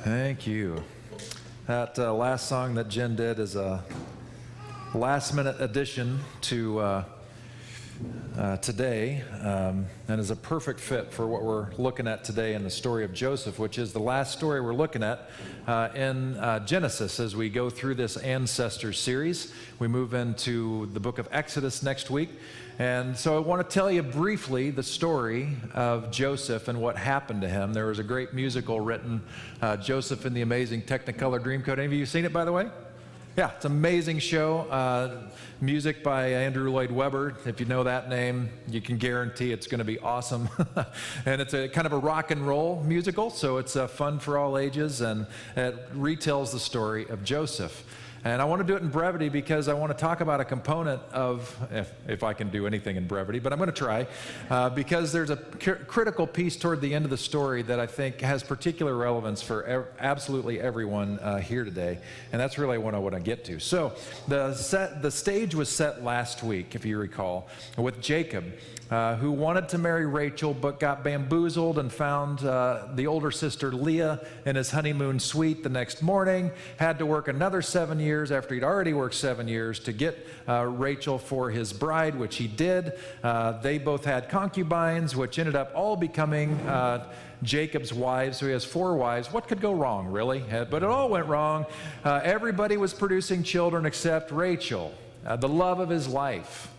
Thank you. That last song that Jen did is a last-minute addition to today, and is a perfect fit for what we're looking at today in the story of Joseph, which is the last story we're looking at in Genesis as we go through this Ancestors series. We move into the book of Exodus next week. And so I want to tell you briefly the story of Joseph and what happened to him. There was a great musical written, Joseph and the Amazing Technicolor Dreamcoat. Any of you seen it, by the way? Yeah, it's an amazing show. Music by Andrew Lloyd Webber. If you know that name, you can guarantee it's going to be awesome. And it's a kind of a rock and roll musical, so it's fun for all ages, and it retells the story of Joseph. And I want to do it in brevity because I want to talk about a component of, if I can do anything in brevity, but I'm going to try, because there's a critical piece toward the end of the story that I think has particular relevance for absolutely everyone here today, and that's really what I want to get to. So the stage was set last week, if you recall, with Jacob, who wanted to marry Rachel but got bamboozled and found the older sister Leah in his honeymoon suite the next morning, had to work another 7 years after he'd already worked 7 years to get Rachel for his bride, which he did. They both had concubines, which ended up all becoming Jacob's wives, so he has 4 wives. What could go wrong, really? But it all went wrong. Everybody was producing children except Rachel, the love of his life,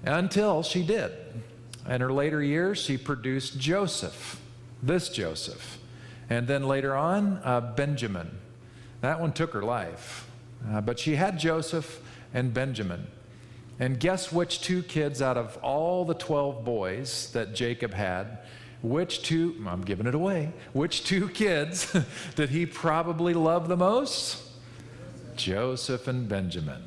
until she did. In her later years, she produced Joseph, this Joseph. And then later on, Benjamin. That one took her life. But she had Joseph and Benjamin. And guess which 2 kids out of all the 12 boys that Jacob had, I'm giving it away, which 2 kids did he probably love the most? Joseph and Benjamin.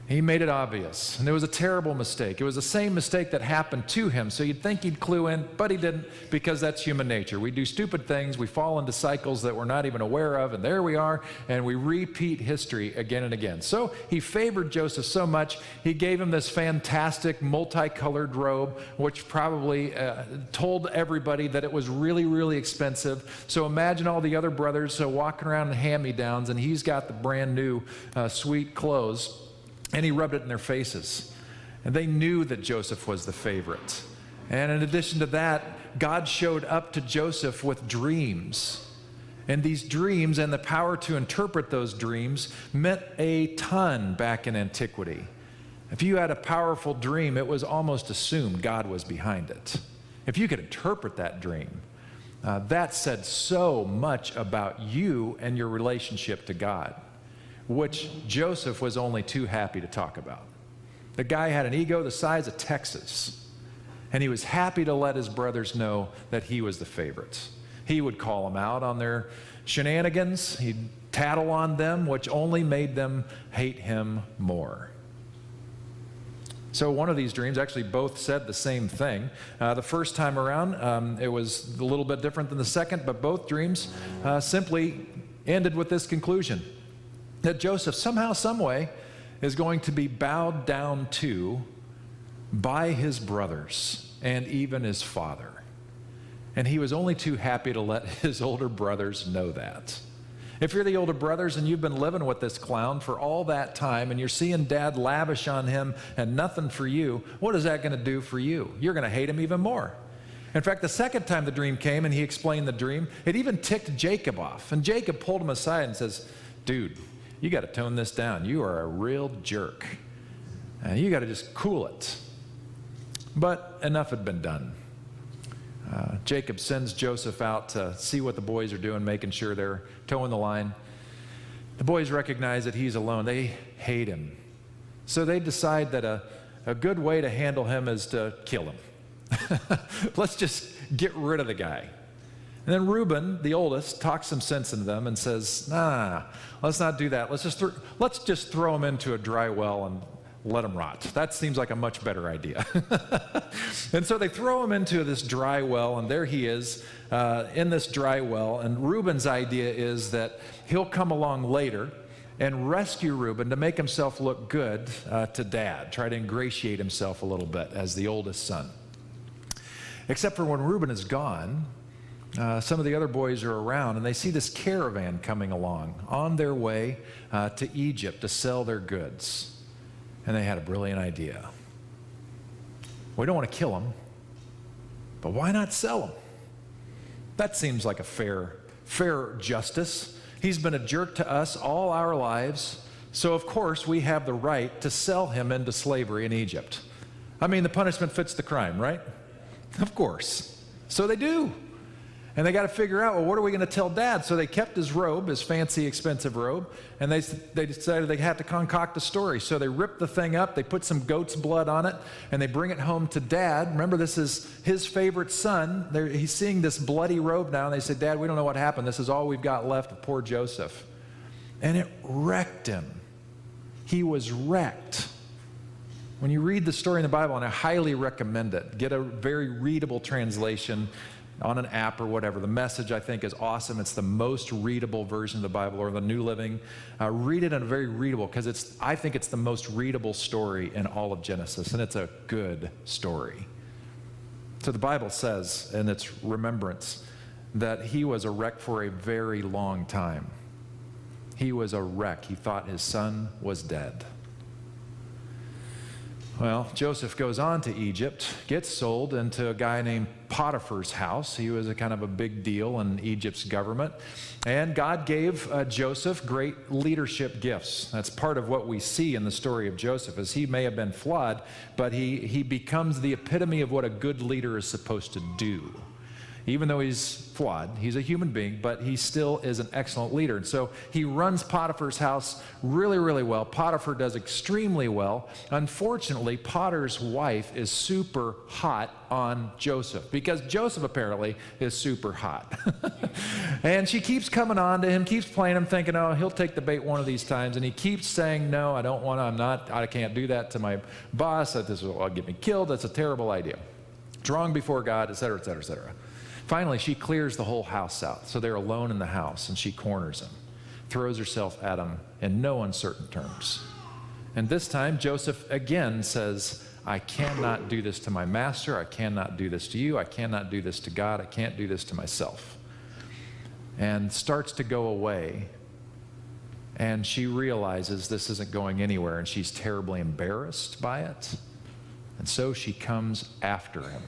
He made it obvious, and it was a terrible mistake. It was the same mistake that happened to him, so you'd think he'd clue in, but he didn't, because that's human nature. We do stupid things, we fall into cycles that we're not even aware of, and there we are, and we repeat history again and again. So he favored Joseph so much, he gave him this fantastic multicolored robe, which probably told everybody that it was really, really expensive. So imagine all the other brothers walking around in hand-me-downs, and he's got the brand new sweet clothes. And he rubbed it in their faces. And they knew that Joseph was the favorite. And in addition to that, God showed up to Joseph with dreams. And these dreams and the power to interpret those dreams meant a ton back in antiquity. If you had a powerful dream, it was almost assumed God was behind it. If you could interpret that dream, that said so much about you and your relationship to God, which Joseph was only too happy to talk about. The guy had an ego the size of Texas, and he was happy to let his brothers know that he was the favorite. He would call them out on their shenanigans. He'd tattle on them, which only made them hate him more. So one of these dreams, actually both said the same thing. The first time around, it was a little bit different than the second, but both dreams simply ended with this conclusion: that Joseph somehow, some way, is going to be bowed down to by his brothers and even his father. And he was only too happy to let his older brothers know that. If you're the older brothers and you've been living with this clown for all that time and you're seeing dad lavish on him and nothing for you, what is that going to do for you? You're going to hate him even more. In fact, the second time the dream came and he explained the dream, it even ticked Jacob off. And Jacob pulled him aside and says, "Dude, you got to tone this down. You are a real jerk. And you got to just cool it." But enough had been done. Jacob sends Joseph out to see what the boys are doing, making sure they're towing the line. The boys recognize that he's alone. They hate him. So they decide that a good way to handle him is to kill him. Let's just get rid of the guy. And then Reuben, the oldest, talks some sense into them and says, nah, let's not do that. Let's just throw him into a dry well and let him rot. That seems like a much better idea. And so they throw him into this dry well, and there he is in this dry well. And Reuben's idea is that he'll come along later and rescue Reuben to make himself look good to dad, try to ingratiate himself a little bit as the oldest son. Except for when Reuben is gone, some of the other boys are around, and they see this caravan coming along on their way to Egypt to sell their goods. And they had a brilliant idea. We don't want to kill them, but why not sell them? That seems like a fair justice. He's been a jerk to us all our lives, so of course we have the right to sell him into slavery in Egypt. I mean, the punishment fits the crime, right? Of course. So they do. And they got to figure out, well, what are we going to tell Dad? So they kept his robe, his fancy, expensive robe, and they decided they had to concoct a story. So they ripped the thing up, they put some goat's blood on it, and they bring it home to Dad. Remember, this is his favorite son. He's seeing this bloody robe now, and they say, Dad, we don't know what happened. This is all we've got left of poor Joseph. And it wrecked him. He was wrecked. When you read the story in the Bible, and I highly recommend it, get a very readable translation on an app or whatever. The Message, I think, is awesome. It's the most readable version of the Bible, or the New Living. Read it in a very readable, because I think it's the most readable story in all of Genesis, and it's a good story. So the Bible says, in its remembrance, that he was a wreck for a very long time. He was a wreck. He thought his son was dead. Well, Joseph goes on to Egypt, gets sold into a guy named Potiphar's house. He was a kind of a big deal in Egypt's government. And God gave Joseph great leadership gifts. That's part of what we see in the story of Joseph, is he may have been flawed, but he becomes the epitome of what a good leader is supposed to do. Even though he's flawed, he's a human being, but he still is an excellent leader. And so he runs Potiphar's house really, really well. Potiphar does extremely well. Unfortunately, Potiphar's wife is super hot on Joseph, because Joseph apparently is super hot. And she keeps coming on to him, keeps playing him, thinking, oh, he'll take the bait one of these times. And he keeps saying, no, I don't want to, I can't do that to my boss. This will get me killed. That's a terrible idea. It's wrong before God, et cetera, et cetera, et cetera. Finally, she clears the whole house out, so they're alone in the house, and she corners him, throws herself at him in no uncertain terms. And this time, Joseph again says, I cannot do this to my master, I cannot do this to you, I cannot do this to God, I can't do this to myself. And starts to go away, and she realizes this isn't going anywhere, and she's terribly embarrassed by it. And so she comes after him.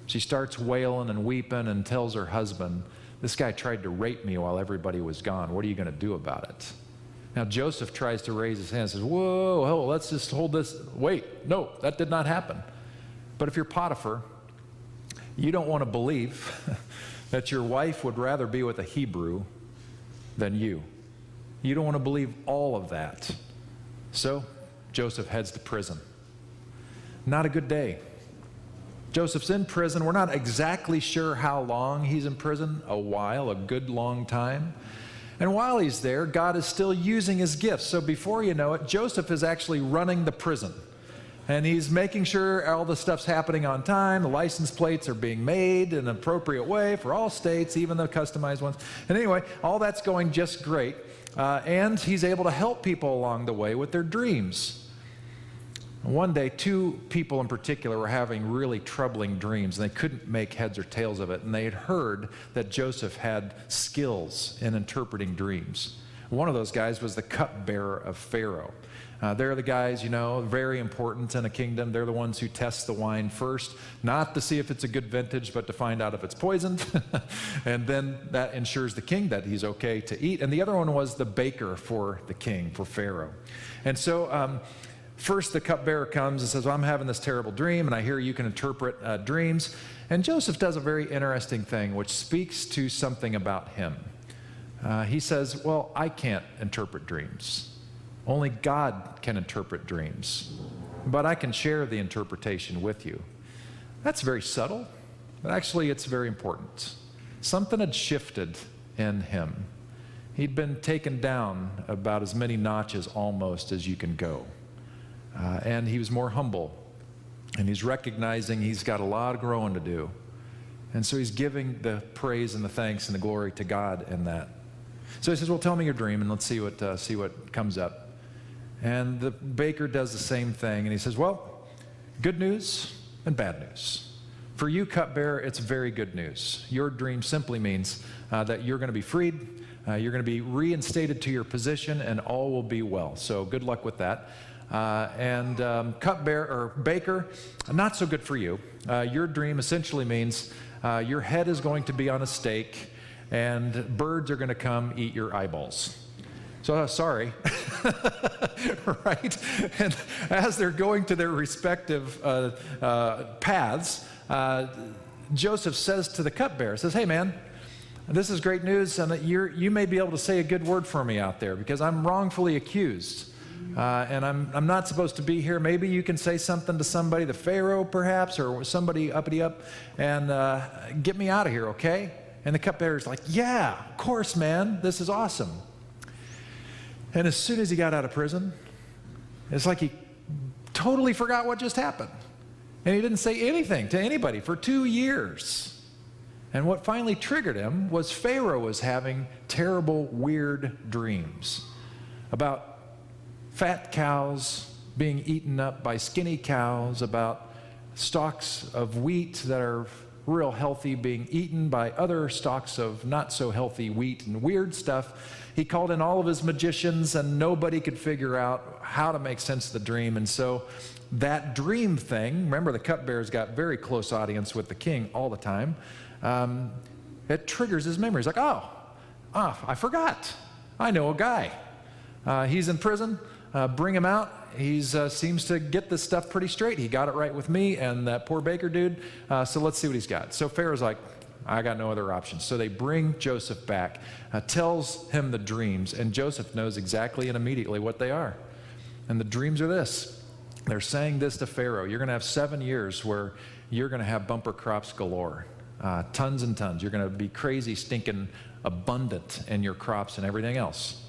She starts wailing and weeping and tells her husband, this guy tried to rape me while everybody was gone. What are you going to do about it? Now Joseph tries to raise his hand and says, whoa, let's just hold this. Wait, no, that did not happen. But if you're Potiphar, you don't want to believe that your wife would rather be with a Hebrew than you. You don't want to believe all of that. So Joseph heads to prison. Not a good day. Joseph's in prison. We're not exactly sure how long he's in prison. A while, a good long time. And while he's there, God is still using his gifts. So before you know it, Joseph is actually running the prison. And he's making sure all the stuff's happening on time. The license plates are being made in an appropriate way for all states, even the customized ones. And anyway, all that's going just great. And he's able to help people along the way with their dreams. One day, two people in particular were having really troubling dreams, and they couldn't make heads or tails of it. And they had heard that Joseph had skills in interpreting dreams. One of those guys was the cupbearer of Pharaoh. They're the guys, very important in a kingdom. They're the ones who test the wine first, not to see if it's a good vintage, but to find out if it's poisoned. And then that ensures the king that he's okay to eat. And the other one was the baker for the king, for Pharaoh. And so, first, the cupbearer comes and says, well, I'm having this terrible dream, and I hear you can interpret dreams. And Joseph does a very interesting thing, which speaks to something about him. He says, well, I can't interpret dreams. Only God can interpret dreams. But I can share the interpretation with you. That's very subtle, but actually it's very important. Something had shifted in him. He'd been taken down about as many notches almost as you can go. And he was more humble, and he's recognizing he's got a lot of growing to do. And so he's giving the praise and the thanks and the glory to God in that. So he says, well, tell me your dream, and let's see what comes up. And the baker does the same thing, and he says, well, good news and bad news. For you, cupbearer, it's very good news. Your dream simply means that you're going to be freed, you're going to be reinstated to your position, and all will be well. So good luck with that. Cupbearer or baker, not so good for you. Your dream essentially means your head is going to be on a stake, and birds are going to come eat your eyeballs. So sorry, right? And as they're going to their respective paths, Joseph says to the cupbearer, says, "Hey, man, this is great news, and you may be able to say a good word for me out there because I'm wrongfully accused, and I'm not supposed to be here. Maybe you can say something to somebody, the Pharaoh perhaps, or somebody uppity up, and get me out of here, okay?" And the cupbearer's like, "Yeah, of course, man. This is awesome." And as soon as he got out of prison, it's like he totally forgot what just happened. And he didn't say anything to anybody for 2 years. And what finally triggered him was Pharaoh was having terrible, weird dreams about fat cows being eaten up by skinny cows, about stalks of wheat that are real healthy being eaten by other stalks of not so healthy wheat, and weird stuff. He called in all of his magicians, and nobody could figure out how to make sense of the dream. And so that dream thing, remember the cupbearer's got very close audience with the king all the time, it triggers his memory. He's like, oh, I forgot. I know a guy. He's in prison. Bring him out. He seems to get this stuff pretty straight. He got it right with me and that poor baker dude. So let's see what he's got. So Pharaoh's like, I got no other options. So they bring Joseph back, tells him the dreams, and Joseph knows exactly and immediately what they are. And the dreams are this. They're saying this to Pharaoh: you're going to have 7 years where you're going to have bumper crops galore, tons and tons. You're going to be crazy, stinking abundant in your crops and everything else.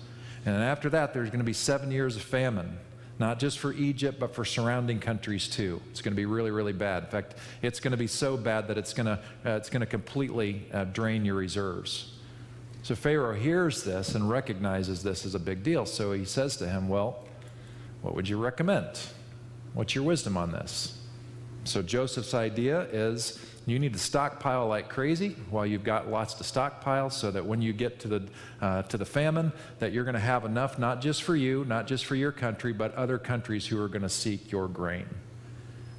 And after that, there's going to be 7 years of famine. Not just for Egypt, but for surrounding countries too. It's going to be really, really bad. In fact, it's going to be so bad that it's going to completely drain your reserves. So Pharaoh hears this and recognizes this as a big deal. So he says to him, well, what would you recommend? What's your wisdom on this? So Joseph's idea is you need to stockpile like crazy while you've got lots to stockpile, so that when you get to the famine, that you're going to have enough, not just for you, not just for your country, but other countries who are going to seek your grain.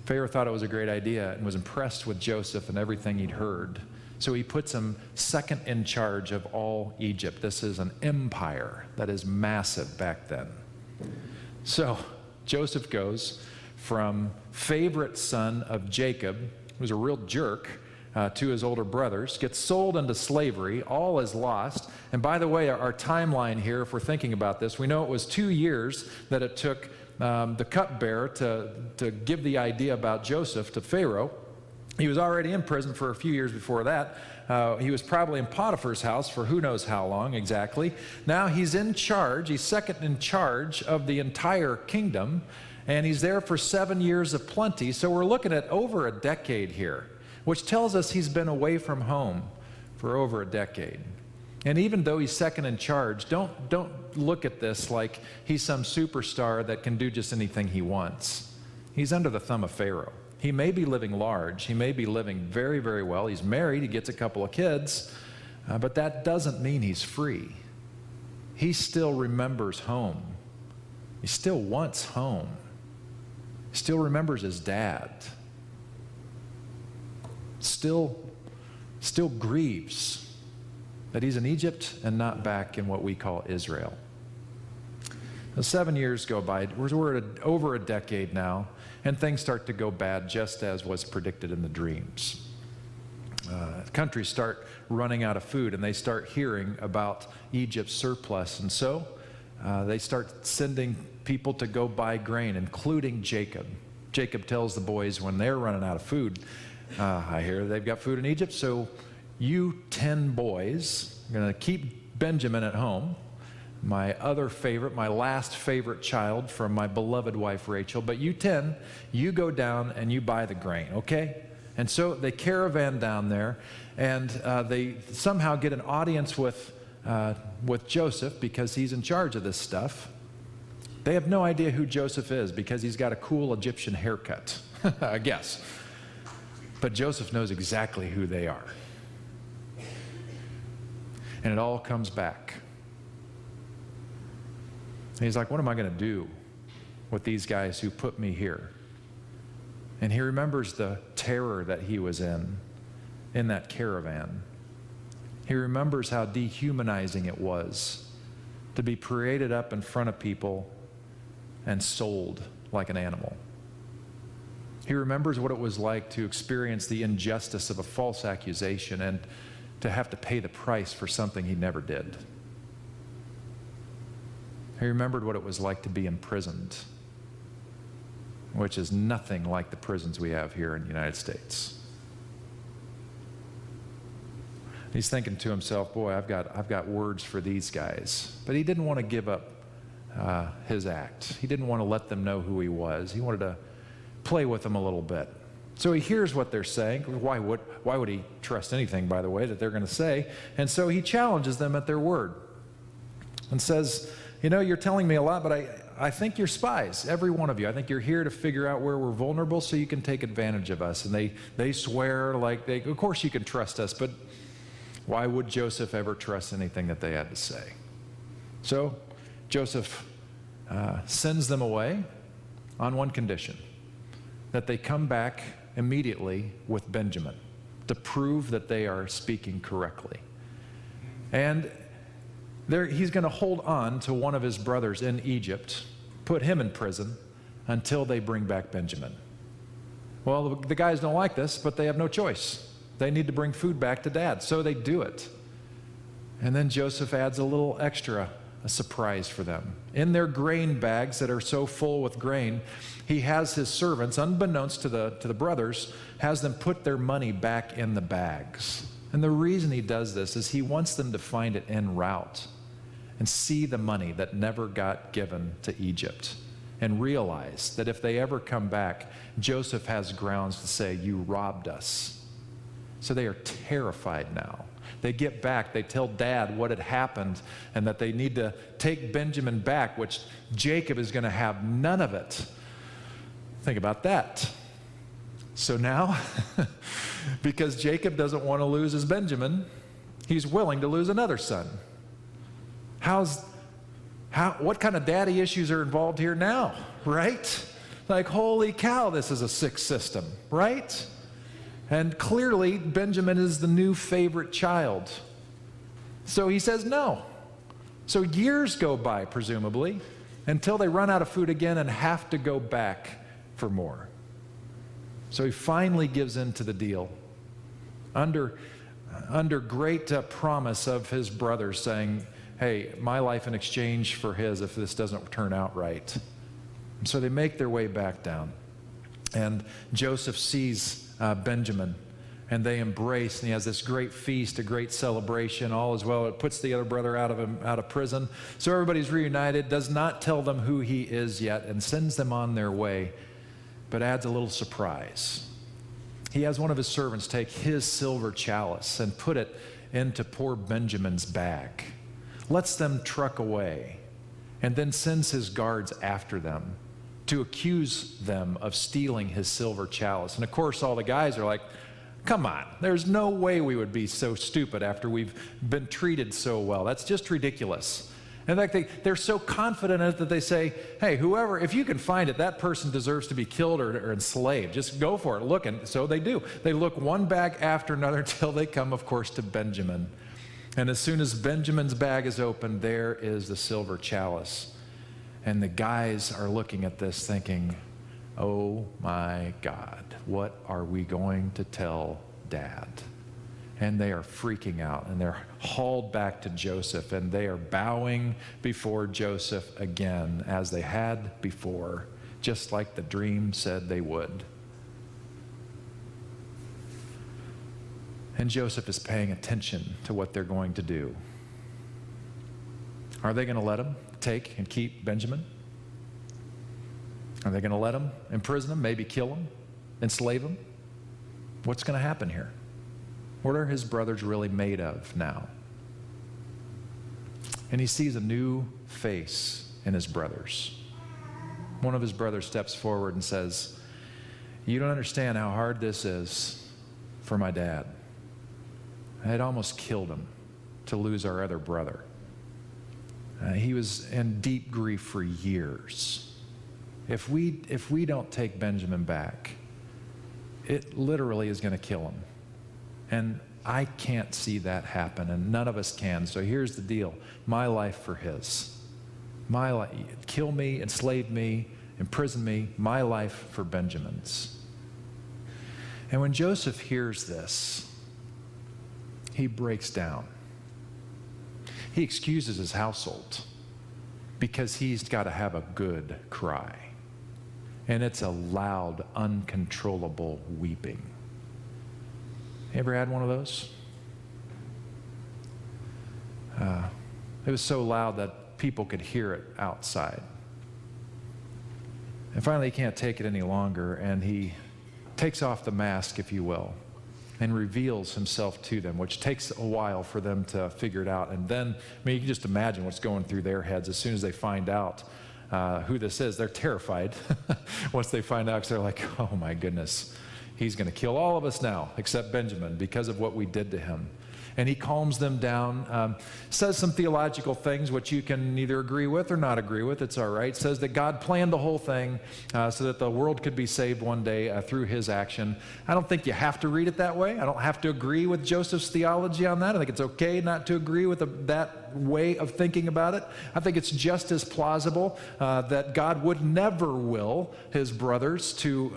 Pharaoh thought it was a great idea and was impressed with Joseph and everything he'd heard. So he puts him second in charge of all Egypt. This is an empire that is massive back then. So Joseph goes from favorite son of Jacob, who's a real jerk, to his older brothers, gets sold into slavery, all is lost. And by the way, our timeline here, if we're thinking about this, we know it was 2 years that it took the cupbearer to give the idea about Joseph to Pharaoh. He was already in prison for a few years before that. He was probably in Potiphar's house for who knows how long exactly. Now he's in charge, he's second in charge of the entire kingdom, and he's there for 7 years of plenty. So we're looking at over a decade here, which tells us he's been away from home for over a decade. And even though he's second in charge, don't look at this like he's some superstar that can do just anything he wants. He's under the thumb of Pharaoh. He may be living large. He may be living very, very well. He's married. He gets a couple of kids. But that doesn't mean he's free. He still remembers home. He still wants home. He still remembers his dad. Still grieves that he's in Egypt and not back in what we call Israel. Now, 7 years go by. We're at over a decade now, and things start to go bad, just as was predicted in the dreams. Countries start running out of food, and they start hearing about Egypt's surplus, and so they start sending people to go buy grain, including Jacob. Jacob tells the boys when they're running out of food, I hear they've got food in Egypt, so you 10 boys are going to keep Benjamin at home, my other favorite, my last favorite child from my beloved wife Rachel, but you 10, you go down and you buy the grain, okay? And so they caravan down there, and they somehow get an audience with Joseph because he's in charge of this stuff. They have no idea who Joseph is because he's got a cool Egyptian haircut, I guess. But Joseph knows exactly who they are. And it all comes back. And he's like, what am I going to do with these guys who put me here? And he remembers the terror that he was in that caravan. He remembers how dehumanizing it was to be paraded up in front of people and sold like an animal. He remembers what it was like to experience the injustice of a false accusation and to have to pay the price for something he never did. He remembered what it was like to be imprisoned, which is nothing like the prisons we have here in the United States. He's thinking to himself, boy, I've got words for these guys. But he didn't want to give up his act. He didn't want to let them know who he was. He wanted to play with them a little bit. So he hears what they're saying. Why would he trust anything, by the way, that they're going to say? And so he challenges them at their word and says, you know, you're telling me a lot, but I think you're spies, every one of you. I think you're here to figure out where we're vulnerable so you can take advantage of us. And they swear like of course you can trust us, but why would Joseph ever trust anything that they had to say? So Joseph sends them away on one condition, that they come back immediately with Benjamin to prove that they are speaking correctly. And he's going to hold on to one of his brothers in Egypt, put him in prison until they bring back Benjamin. Well, the guys don't like this, but they have no choice. They need to bring food back to Dad, so they do it. And then Joseph adds a little extra, a surprise for them. In their grain bags that are so full with grain, he has his servants, unbeknownst to the brothers, has them put their money back in the bags. And the reason he does this is he wants them to find it en route and see the money that never got given to Egypt and realize that if they ever come back, Joseph has grounds to say, you robbed us. So they are terrified now. They get back, they tell Dad what had happened and that they need to take Benjamin back, which Jacob is going to have none of it. Think about that. So now, because Jacob doesn't want to lose his Benjamin, he's willing to lose another son. What kind of daddy issues are involved here now, right? Like, holy cow, this is a sick system, right? And clearly, Benjamin is the new favorite child. So he says no. So years go by, presumably, until they run out of food again and have to go back for more. So he finally gives in to the deal under great promise of his brothers saying, hey, my life in exchange for his if this doesn't turn out right. And so they make their way back down. And Joseph sees Benjamin, and they embrace, and he has this great feast, a great celebration, all as well. It puts the other brother out of prison. So everybody's reunited, does not tell them who he is yet, and sends them on their way, but adds a little surprise. He has one of his servants take his silver chalice and put it into poor Benjamin's bag, lets them truck away, and then sends his guards after them to accuse them of stealing his silver chalice. And of course, all the guys are like, come on, there's no way we would be so stupid after we've been treated so well. That's just ridiculous. In fact, they're so confident in it that they say, hey, whoever, if you can find it, that person deserves to be killed or enslaved. Just go for it, look. And so they do. They look one bag after another until they come, of course, to Benjamin. And as soon as Benjamin's bag is opened, there is the silver chalice. And the guys are looking at this thinking, oh my God, what are we going to tell Dad? And they are freaking out, and they're hauled back to Joseph, and they are bowing before Joseph again as they had before, just like the dream said they would. And Joseph is paying attention to what they're going to do. Are they going to let him take and keep Benjamin? Are they going to let him imprison him, maybe kill him, enslave him? What's going to happen here? What are his brothers really made of now? And he sees a new face in his brothers. One of his brothers steps forward and says, you don't understand how hard this is for my dad. It almost killed him to lose our other brother. He was in deep grief for years. If we don't take Benjamin back, it literally is going to kill him. And I can't see that happen, and none of us can. So here's the deal. My life for his. My life, kill me, enslave me, imprison me, my life for Benjamin's. And when Joseph hears this, he breaks down. He excuses his household because he's got to have a good cry. And it's a loud, uncontrollable weeping. You ever had one of those? It was so loud that people could hear it outside. And finally, he can't take it any longer, and he takes off the mask, if you will, and reveals himself to them, which takes a while for them to figure it out. And then, you can just imagine what's going through their heads as soon as they find out who this is. They're terrified once they find out, because they're like, oh my goodness, he's going to kill all of us now, except Benjamin, because of what we did to him. And he calms them down, says some theological things which you can either agree with or not agree with. It's all right. Says that God planned the whole thing so that the world could be saved one day through his action. I don't think you have to read it that way. I don't have to agree with Joseph's theology on that. I think it's okay not to agree with that way of thinking about it. I think it's just as plausible that God would never will his brothers to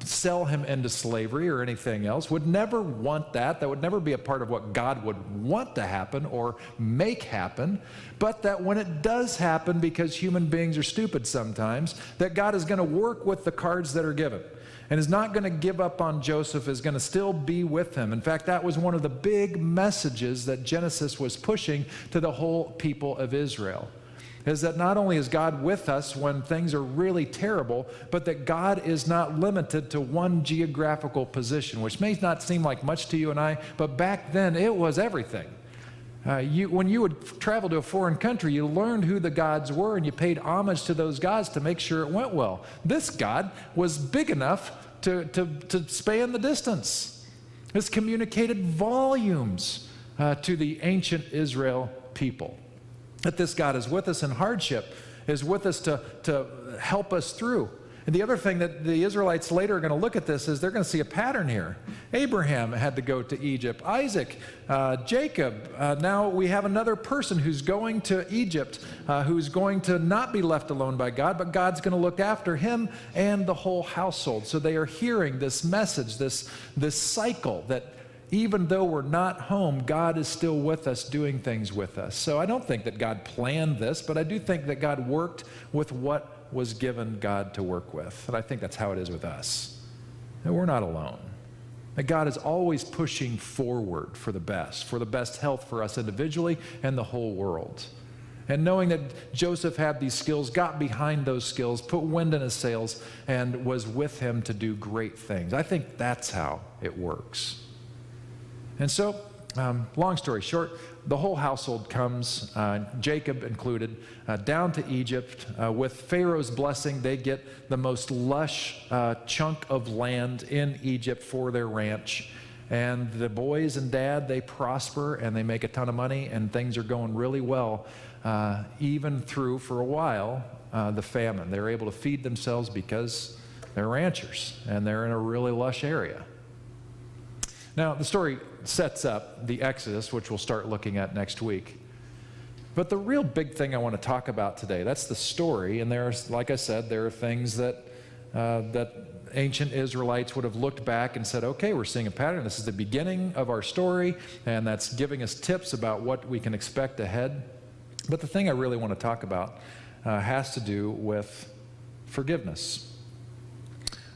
sell him into slavery or anything else, would never want that. That would never be a part of what God would want to happen or make happen, but that when it does happen, because human beings are stupid sometimes, that God is going to work with the cards that are given and is not going to give up on Joseph, is going to still be with him. In fact, that was one of the big messages that Genesis was pushing to the whole people of Israel, is that not only is God with us when things are really terrible, but that God is not limited to one geographical position, which may not seem like much to you and I, but back then it was everything. When you would travel to a foreign country, you learned who the gods were and you paid homage to those gods to make sure it went well. This God was big enough to span the distance. This communicated volumes to the ancient Israel people. That this God is with us in hardship, is with us to help us through. And the other thing that the Israelites later are going to look at this is they're going to see a pattern here. Abraham had to go to Egypt. Isaac, Jacob. Now we have another person who's going to Egypt, who's going to not be left alone by God, but God's going to look after him and the whole household. So they are hearing this message, this cycle that even though we're not home, God is still with us, doing things with us. So I don't think that God planned this, but I do think that God worked with what was given God to work with. And I think that's how it is with us. That we're not alone. That God is always pushing forward for the best health for us individually and the whole world. And knowing that Joseph had these skills, got behind those skills, put wind in his sails, and was with him to do great things. I think that's how it works. And so, long story short, the whole household comes, Jacob included, down to Egypt. With Pharaoh's blessing, they get the most lush chunk of land in Egypt for their ranch. And the boys and dad, they prosper and they make a ton of money and things are going really well, even through, for a while, the famine. They're able to feed themselves because they're ranchers and they're in a really lush area. Now, the story sets up the Exodus, which we'll start looking at next week. But the real big thing I want to talk about today, that's the story. And there's, like I said, there are things that ancient Israelites would have looked back and said, okay, we're seeing a pattern. This is the beginning of our story, and that's giving us tips about what we can expect ahead. But the thing I really want to talk about has to do with forgiveness.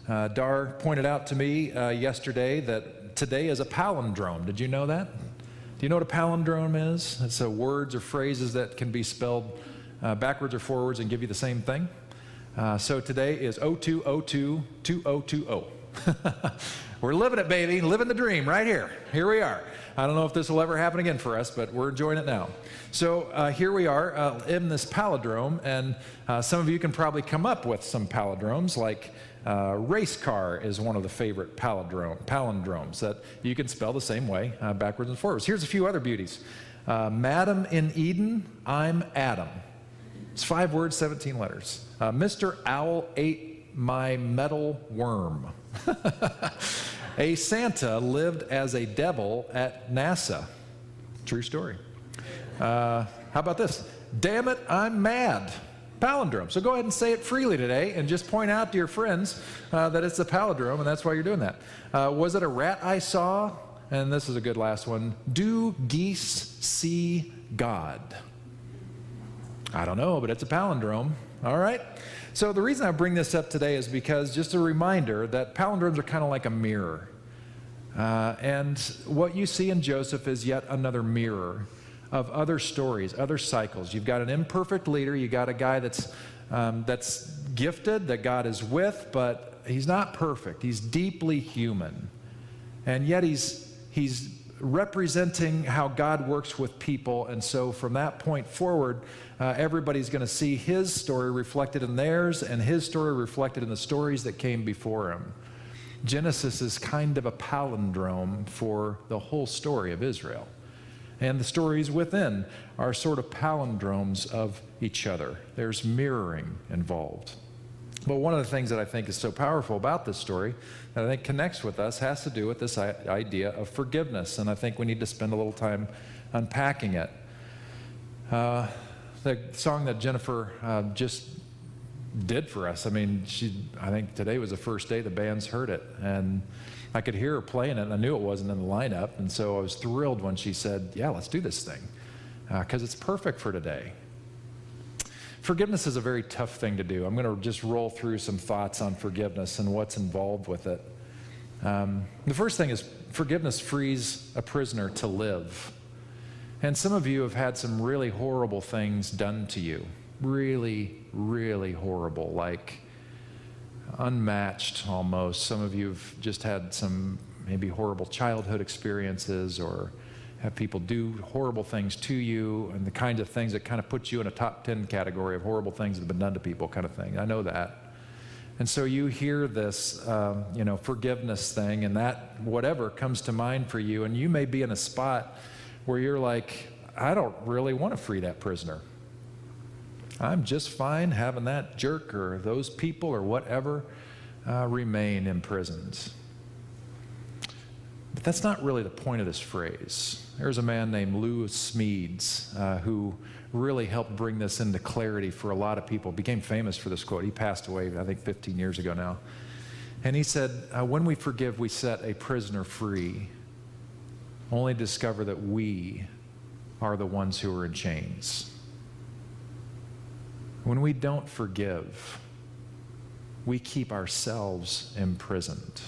Dar pointed out to me yesterday that today is a palindrome. Did you know that? Do you know what a palindrome is? It's words or phrases that can be spelled backwards or forwards and give you the same thing. So today is 02022020. We're living it, baby, living the dream right here. Here we are. I don't know if this will ever happen again for us, but we're enjoying it now. So here we are in this palindrome, and some of you can probably come up with some palindromes, like race car is one of the favorite palindromes that you can spell the same way, backwards and forwards. Here's a few other beauties. Madam in Eden, I'm Adam. It's 5 words, 17 letters. Mr. Owl ate my metal worm. A Santa lived as a devil at NASA. True story. How about this? Damn it, I'm mad. Palindrome. So go ahead and say it freely today and just point out to your friends that it's a palindrome, and that's why you're doing that. Was it a rat I saw? And this is a good last one. Do geese see God? I don't know, but it's a palindrome. All right? So the reason I bring this up today is because just a reminder that palindromes are kind of like a mirror. And what you see in Joseph is yet another mirror of other stories, other cycles. You've got an imperfect leader. You got a guy that's gifted, that God is with, but he's not perfect. He's deeply human. And yet he's representing how God works with people. And so from that point forward, everybody's going to see his story reflected in theirs and his story reflected in the stories that came before him. Genesis is kind of a palindrome for the whole story of Israel. And the stories within are sort of palindromes of each other. There's mirroring involved. But one of the things that I think is so powerful about this story that I think connects with us has to do with this idea of forgiveness. And I think we need to spend a little time unpacking it. The song that Jennifer just did for us, I think today was the first day the band's heard it. And I could hear her playing it, and I knew it wasn't in the lineup. And so I was thrilled when she said, yeah, let's do this thing, because it's perfect for today. Forgiveness is a very tough thing to do. I'm going to just roll through some thoughts on forgiveness and what's involved with it. The first thing is forgiveness frees a prisoner to live. And some of you have had some really horrible things done to you. Really, really horrible, like unmatched almost. Some of you have just had some maybe horrible childhood experiences, or have people do horrible things to you, and the kinds of things that kind of put you in a top 10 category of horrible things that have been done to people kind of thing. I know that. And so you hear this, forgiveness thing, and that whatever comes to mind for you, and you may be in a spot where you're like, I don't really want to free that prisoner. I'm just fine having that jerk or those people or whatever remain imprisoned. But that's not really the point of this phrase. There's a man named Lewis Smedes who really helped bring this into clarity for a lot of people. Became famous for this quote. He passed away, I think, 15 years ago now. And he said, when we forgive, we set a prisoner free, only to discover that we are the ones who are in chains. When we don't forgive, we keep ourselves imprisoned.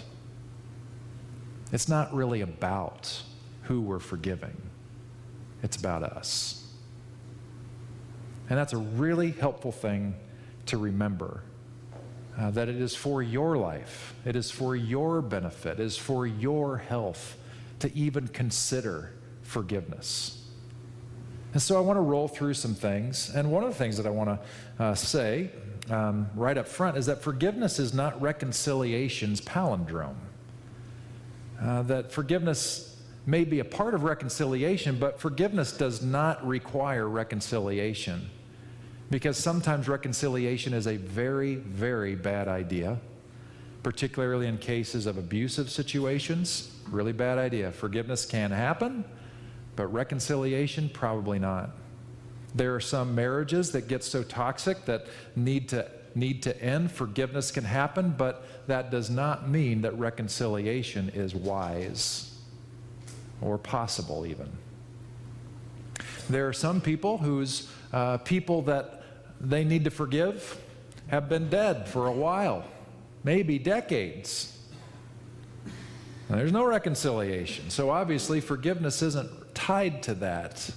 It's not really about who we're forgiving. It's about us. And that's a really helpful thing to remember, that it is for your life, it is for your benefit, it is for your health to even consider forgiveness. And so I want to roll through some things. And one of the things that I want to say right up front is that forgiveness is not reconciliation's palindrome. That forgiveness may be a part of reconciliation, but forgiveness does not require reconciliation. Because sometimes reconciliation is a very, very bad idea, particularly in cases of abusive situations. Really bad idea. Forgiveness can happen, but reconciliation, probably not. There are some marriages that get so toxic that need to end. Forgiveness can happen, but that does not mean that reconciliation is wise or possible even. There are some people whose people that they need to forgive have been dead for a while, maybe decades. And there's no reconciliation. So obviously forgiveness isn't tied to that.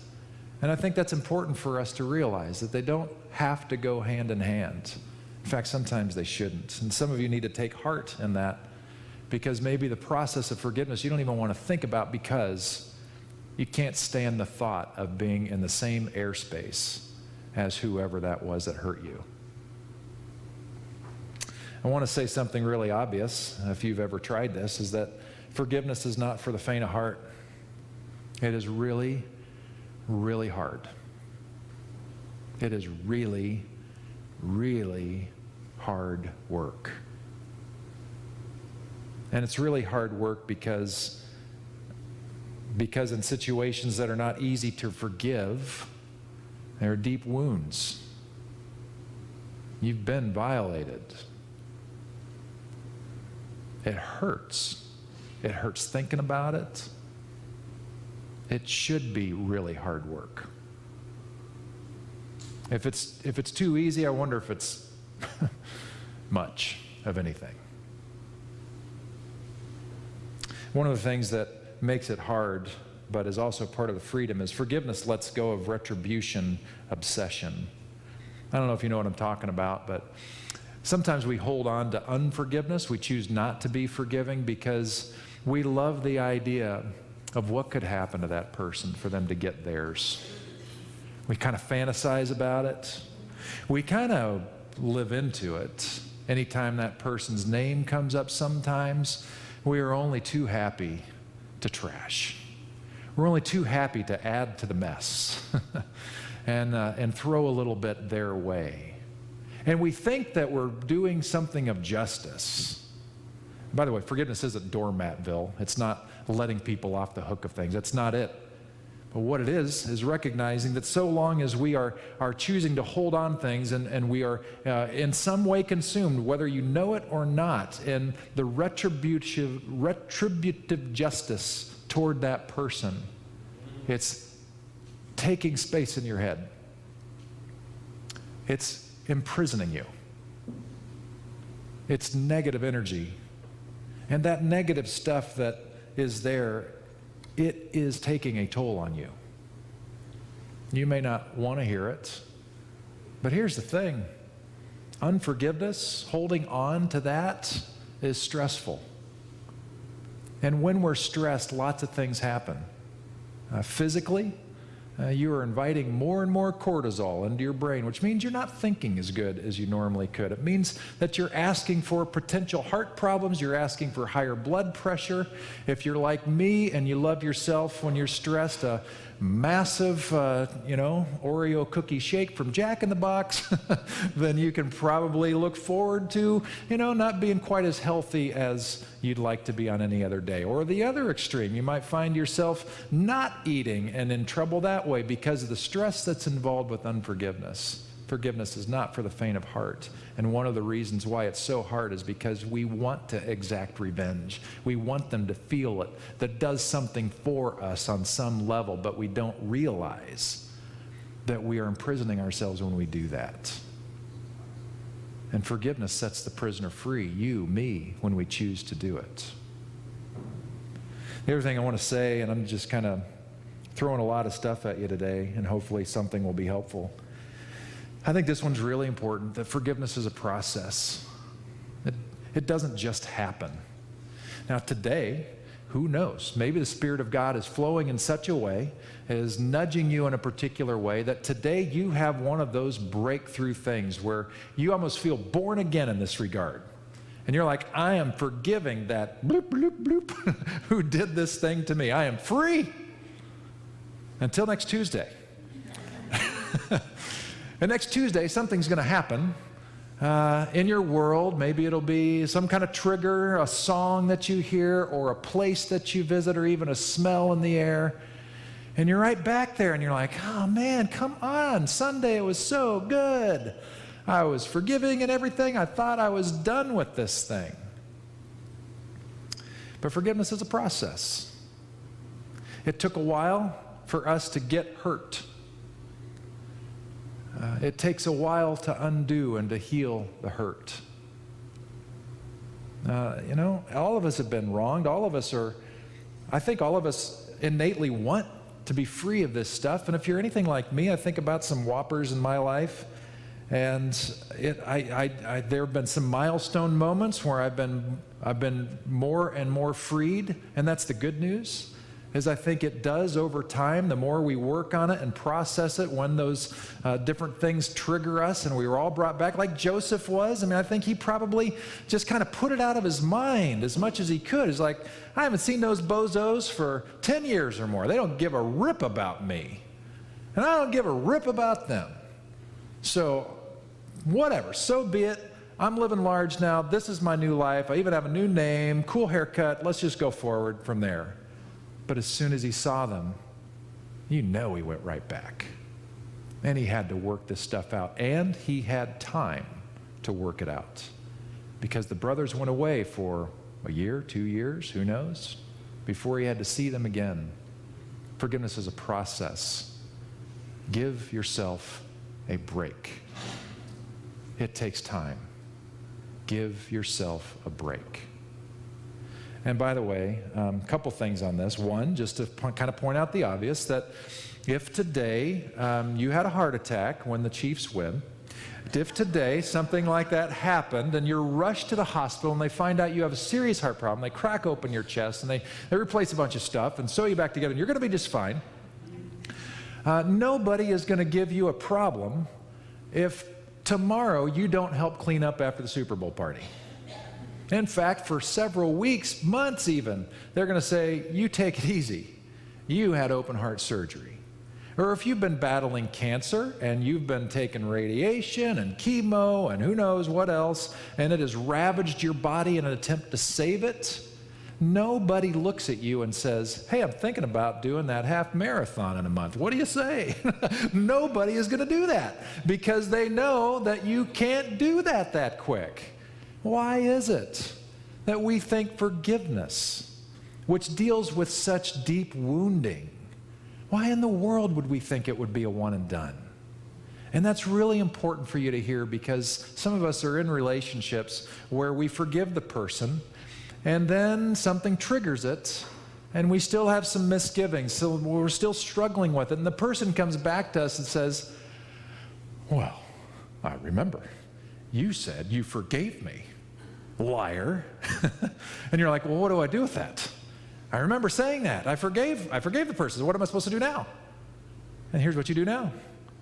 And I think that's important for us to realize, that they don't have to go hand in hand. In fact, sometimes they shouldn't. And some of you need to take heart in that because maybe the process of forgiveness you don't even want to think about because you can't stand the thought of being in the same airspace as whoever that was that hurt you. I want to say something really obvious, if you've ever tried this, is that forgiveness is not for the faint of heart. It is really, really hard. It is really, really hard work. And it's really hard work because in situations that are not easy to forgive, there are deep wounds. You've been violated. It hurts. It hurts thinking about it. It should be really hard work. If it's too easy, I wonder if it's much of anything. One of the things that makes it hard, but is also part of the freedom, is forgiveness lets go of retribution obsession. I don't know if you know what I'm talking about, but sometimes we hold on to unforgiveness. We choose not to be forgiving because we love the idea of what could happen to that person for them to get theirs. We kind of fantasize about it. We kind of live into it. Anytime that person's name comes up sometimes, we are only too happy to trash. We're only too happy to add to the mess and throw a little bit their way. And we think that we're doing something of justice. By the way, forgiveness isn't doormatville. It's not letting people off the hook of things. That's not it. But what it is recognizing that so long as we are choosing to hold on things and we are in some way consumed, whether you know it or not, in the retributive justice toward that person, it's taking space in your head. It's imprisoning you. It's negative energy. And that negative stuff that is there, it is taking a toll on you. You may not want to hear it, but here's the thing. Unforgiveness, holding on to that, is stressful. And when we're stressed, lots of things happen. Physically, you are inviting more and more cortisol into your brain, which means you're not thinking as good as you normally could. It means that you're asking for potential heart problems. You're asking for higher blood pressure. If you're like me and you love yourself when you're stressed, a massive, Oreo cookie shake from Jack in the Box, then you can probably look forward to, not being quite as healthy as you'd like to be on any other day. Or the other extreme, you might find yourself not eating and in trouble that way because of the stress that's involved with unforgiveness. Forgiveness is not for the faint of heart. And one of the reasons why it's so hard is because we want to exact revenge. We want them to feel it. That does something for us on some level, but we don't realize that we are imprisoning ourselves when we do that. And forgiveness sets the prisoner free, you, me, when we choose to do it. The other thing I want to say, and I'm just kind of throwing a lot of stuff at you today, and hopefully something will be helpful. I think this one's really important, that forgiveness is a process. It doesn't just happen. Now today, who knows? Maybe the Spirit of God is flowing in such a way, is nudging you in a particular way, that today you have one of those breakthrough things where you almost feel born again in this regard. And you're like, I am forgiving that bloop, bloop, bloop who did this thing to me. I am free. Until next Tuesday. And next Tuesday, something's going to happen in your world. Maybe it'll be some kind of trigger, a song that you hear, or a place that you visit, or even a smell in the air. And you're right back there, and you're like, oh man, come on. Sunday, it was so good. I was forgiving and everything. I thought I was done with this thing. But forgiveness is a process. It took a while for us to get hurt. It takes a while to undo and to heal the hurt. All of us have been wronged. I think all of us innately want to be free of this stuff. And if you're anything like me, I think about some whoppers in my life. And there have been some milestone moments where I've been more and more freed, and that's the good news. Is I think it does over time, the more we work on it and process it, when those different things trigger us and we were all brought back, like Joseph was. I mean, I think he probably just kind of put it out of his mind as much as he could. It's like, I haven't seen those bozos for 10 years or more. They don't give a rip about me, and I don't give a rip about them. So whatever, so be it. I'm living large now. This is my new life. I even have a new name, cool haircut. Let's just go forward from there. But as soon as he saw them, he went right back. And he had to work this stuff out. And he had time to work it out. Because the brothers went away for a year, 2 years, who knows, before he had to see them again. Forgiveness is a process. Give yourself a break. It takes time. Give yourself a break. And by the way, a couple things on this. One, just to kind of point out the obvious, that if today you had a heart attack when the Chiefs win, if today something like that happened and you're rushed to the hospital and they find out you have a serious heart problem, they crack open your chest and they replace a bunch of stuff and sew you back together and you're going to be just fine, nobody is going to give you a problem if tomorrow you don't help clean up after the Super Bowl party. In fact, for several weeks, months even, they're going to say, you take it easy. You had open heart surgery. Or if you've been battling cancer and you've been taking radiation and chemo and who knows what else, and it has ravaged your body in an attempt to save it, nobody looks at you and says, hey, I'm thinking about doing that half marathon in a month. What do you say? Nobody is going to do that because they know that you can't do that quick. Why is it that we think forgiveness, which deals with such deep wounding, why in the world would we think it would be a one and done? And that's really important for you to hear, because some of us are in relationships where we forgive the person and then something triggers it and we still have some misgivings, so we're still struggling with it. And the person comes back to us and says, well, I remember. You said you forgave me, liar. And you're like, well, what do I do with that? I remember saying that. I forgave the person. So what am I supposed to do now? And here's what you do now.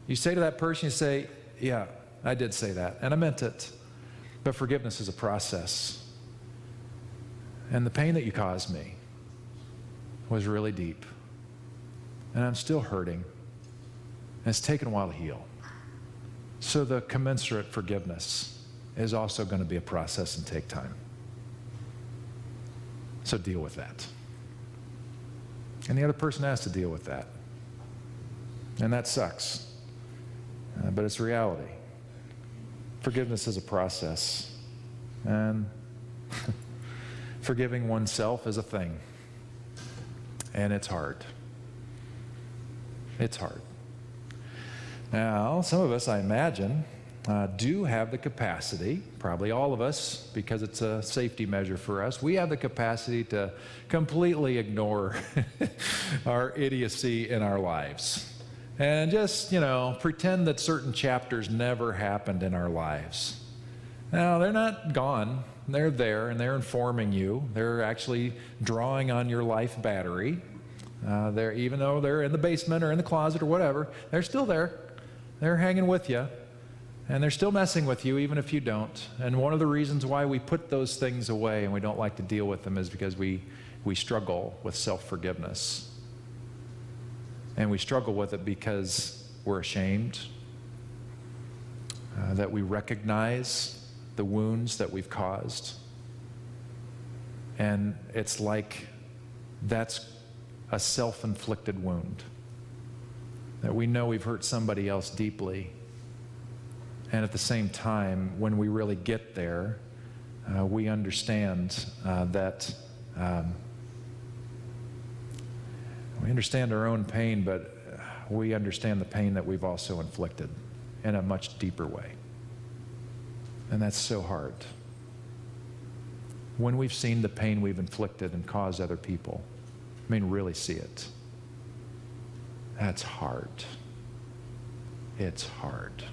You say to that person, you say, yeah, I did say that, and I meant it. But forgiveness is a process. And the pain that you caused me was really deep. And I'm still hurting. And it's taken a while to heal. So the commensurate forgiveness is also going to be a process and take time. So deal with that. And the other person has to deal with that. And that sucks. But it's reality. Forgiveness is a process. And forgiving oneself is a thing. And it's hard. It's hard. Now, some of us, I imagine, do have the capacity, probably all of us, because it's a safety measure for us, we have the capacity to completely ignore our idiocy in our lives. And just, pretend that certain chapters never happened in our lives. Now, they're not gone. They're there, and they're informing you. They're actually drawing on your life battery. Even though they're in the basement or in the closet or whatever, they're still there. They're hanging with you, and they're still messing with you even if you don't. And one of the reasons why we put those things away and we don't like to deal with them is because we struggle with self-forgiveness. And we struggle with it because we're ashamed, that we recognize the wounds that we've caused. And it's like that's a self-inflicted wound. That we know we've hurt somebody else deeply. And at the same time, when we really get there, we understand that we understand our own pain, but we understand the pain that we've also inflicted in a much deeper way. And that's so hard. When we've seen the pain we've inflicted and caused other people, really see it. That's hard. It's hard.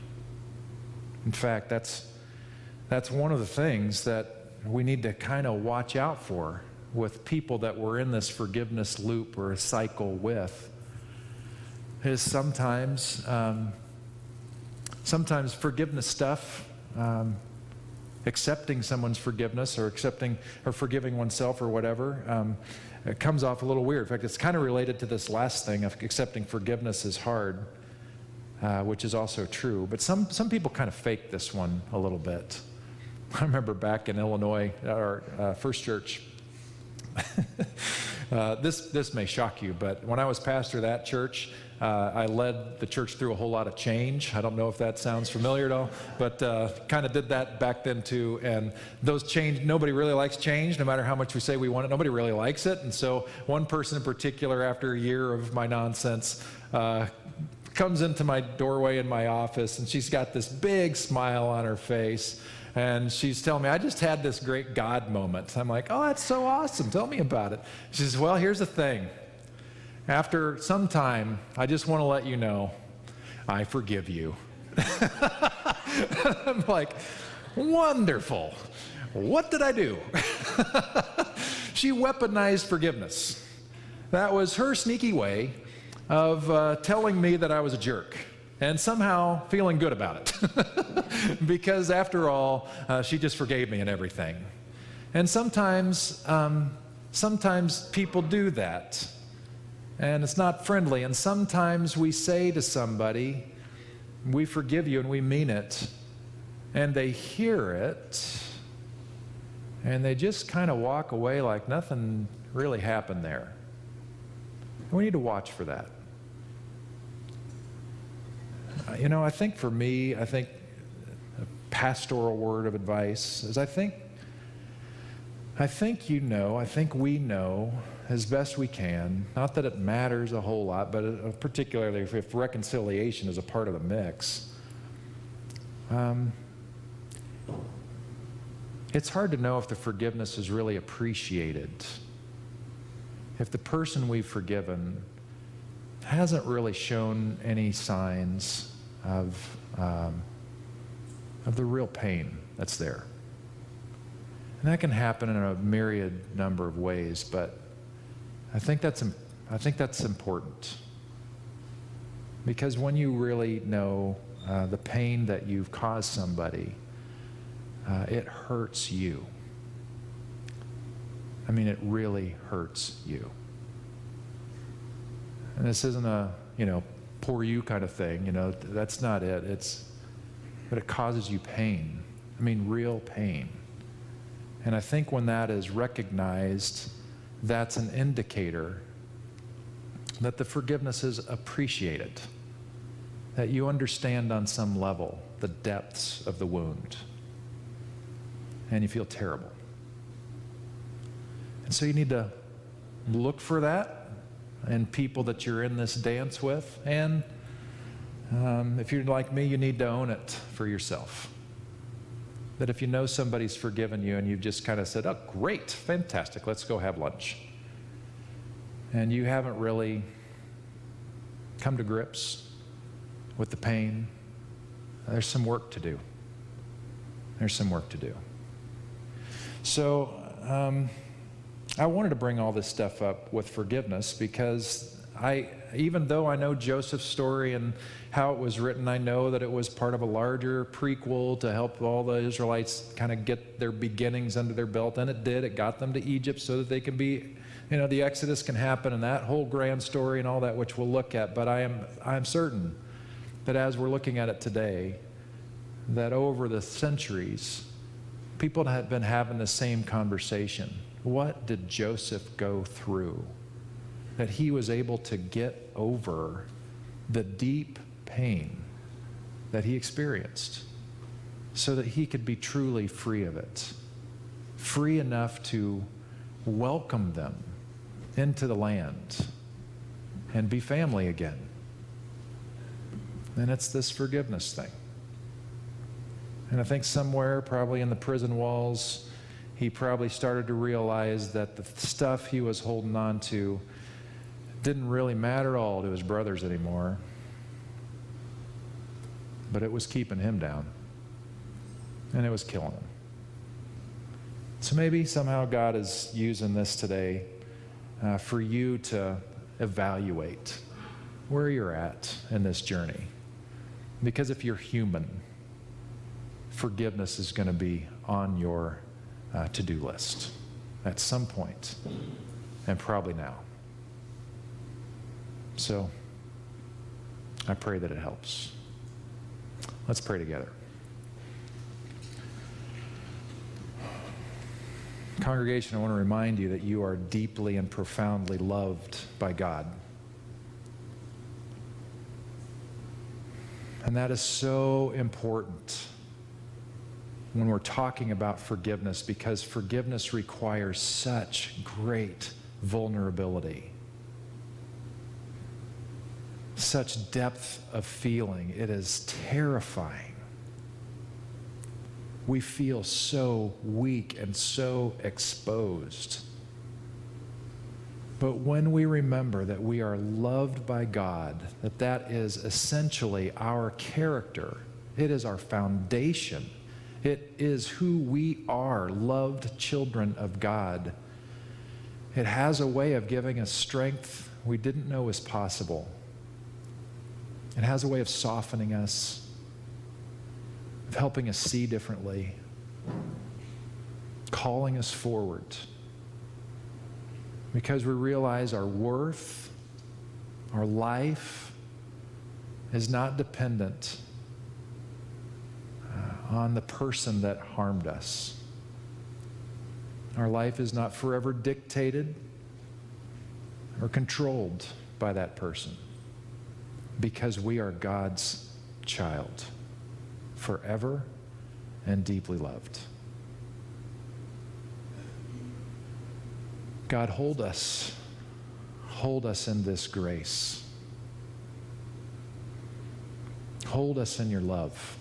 In fact, that's one of the things that we need to kind of watch out for with people that we're in this forgiveness loop or a cycle with, is sometimes forgiveness stuff, accepting someone's forgiveness or forgiving oneself or whatever, it comes off a little weird. In fact, it's kind of related to this last thing of accepting forgiveness is hard, which is also true. But some people kind of fake this one a little bit. I remember back in Illinois, our first church, this may shock you, but when I was pastor of that church, I led the church through a whole lot of change. I don't know if that sounds familiar at all, but kind of did that back then too. And those change, nobody really likes change, no matter how much we say we want it. Nobody really likes it. And so one person in particular, after a year of my nonsense, comes into my doorway in my office, and she's got this big smile on her face. And she's telling me, I just had this great God moment. I'm like, oh, that's so awesome. Tell me about it. She says, well, here's the thing. After some time, I just want to let you know, I forgive you. I'm like, wonderful. What did I do? She weaponized forgiveness. That was her sneaky way of telling me that I was a jerk and somehow feeling good about it. Because after all, she just forgave me and everything. And sometimes people do that. And it's not friendly. And sometimes we say to somebody, we forgive you, and we mean it. And they hear it, and they just kind of walk away like nothing really happened there. And we need to watch for that. I think for me, a pastoral word of advice is I think we know as best we can, not that it matters a whole lot, but particularly if reconciliation is a part of the mix, it's hard to know if the forgiveness is really appreciated. If the person we've forgiven hasn't really shown any signs of the real pain that's there. And that can happen in a myriad number of ways, but I think that's important. Because when you really know the pain that you've caused somebody, it hurts you. I mean, it really hurts you. And this isn't a, poor you kind of thing, that's not it. But it causes you pain. I mean, real pain. And I think when that is recognized, that's an indicator that the forgiveness is appreciated, that you understand on some level the depths of the wound, and you feel terrible. And so you need to look for that in people that you're in this dance with, and if you're like me, you need to own it for yourself. That if you know somebody's forgiven you and you've just kind of said, oh, great, fantastic, let's go have lunch, and you haven't really come to grips with the pain, there's some work to do. There's some work to do. So I wanted to bring all this stuff up with forgiveness because even though I know Joseph's story and how it was written, I know that it was part of a larger prequel to help all the Israelites kind of get their beginnings under their belt, and it did. It got them to Egypt so that they can be, the Exodus can happen and that whole grand story and all that, which we'll look at. But I'm certain that as we're looking at it today, that over the centuries, people have been having the same conversation. What did Joseph go through that he was able to get over the deep pain that he experienced so that he could be truly free of it, free enough to welcome them into the land and be family again? And it's this forgiveness thing. And I think somewhere, probably in the prison walls, he probably started to realize that the stuff he was holding on to didn't really matter at all to his brothers anymore, but it was keeping him down. and it was killing him. So maybe somehow God is using this today for you to evaluate where you're at in this journey. Because if you're human, forgiveness is going to be on your to-do list at some point, and probably now. So I pray that it helps. Let's pray together. Congregation, I want to remind you that you are deeply and profoundly loved by God. And that is so important when we're talking about forgiveness, because forgiveness requires such great vulnerability, such depth of feeling. It is terrifying. We feel so weak and so exposed. But when we remember that we are loved by God, that is essentially our character, it is our foundation, it is who we are, loved children of God. It has a way of giving us strength we didn't know was possible. It has a way of softening us, of helping us see differently, calling us forward. Because we realize our worth, our life is not dependent on the person that harmed us. Our life is not forever dictated or controlled by that person, because we are God's child, forever and deeply loved. God, hold us in this grace. Hold us in your love.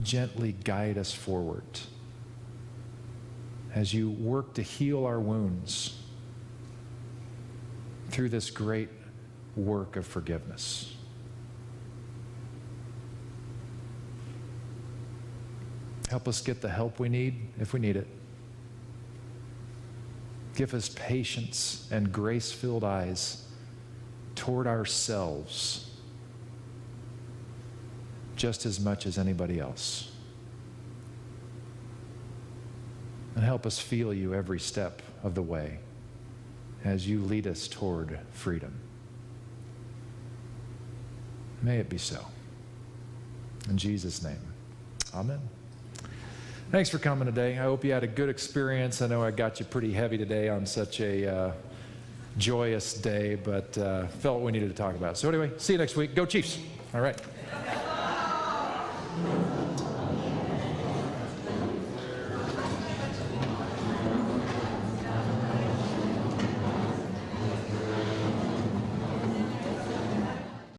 Gently guide us forward as you work to heal our wounds through this great work of forgiveness. Help us get the help we need if we need it. Give us patience and grace-filled eyes toward ourselves just as much as anybody else. And help us feel you every step of the way as you lead us toward freedom. May it be so. In Jesus' name, amen. Thanks for coming today. I hope you had a good experience. I know I got you pretty heavy today on such a joyous day, but felt we needed to talk about it. So anyway, see you next week. Go Chiefs. All right.